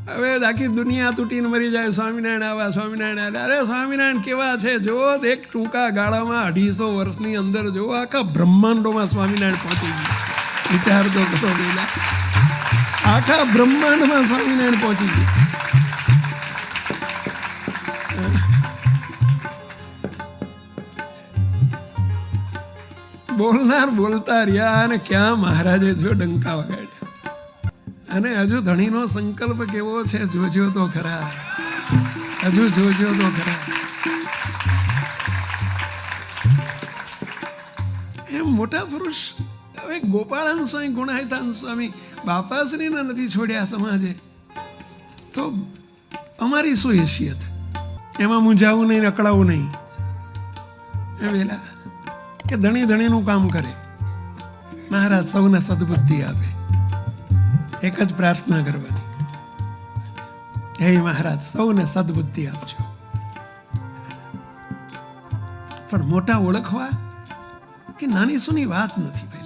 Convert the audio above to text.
હવે આખી દુનિયા તૂટીને મરી જાય, સ્વામિનારાયણ આવા, સ્વામિનારાયણ આવ્યા. અરે સ્વામિનારાયણ કેવા છે જો, એક ટૂંકા ગાળામાં 250 વર્ષની અંદર જો આખા બ્રહ્માંડોમાં સ્વામિનારાયણ પહોંચી ગયા. વિચાર તો કરો પેલા, આખા બ્રહ્માંડમાં સ્વામિનારાયણ પહોંચી ગયા. બોલનાર બોલતા રહ્યા અને ક્યાં મહારાજે જો ડંકા વગાડ્યા. અને હજુ ધણીનો સંકલ્પ કેવો છે, જોજો તો ખરા, હજુ જોજો તો ખરા. એમ મોટા પુરુષ. હવે ગોપાળાન સ્વામી, ગુણાયતાન સ્વામી બાપાશ્રીને નથી છોડ્યા સમાજે, તો અમારી શું હેસિયત? એમાં મૂંઝાવું નહીં, અકળાવું નહીં. એ વેલા કે ધણી ધણીનું કામ કરે. મહારાજ સૌને સદબુદ્ધિ આપે. એક જ પ્રાર્થના કરવાની, હે મહારાજ સૌને સદબુદ્ધિ આપજો. પણ મોટા ઓળખવા કે નાની સુની વાત નથી.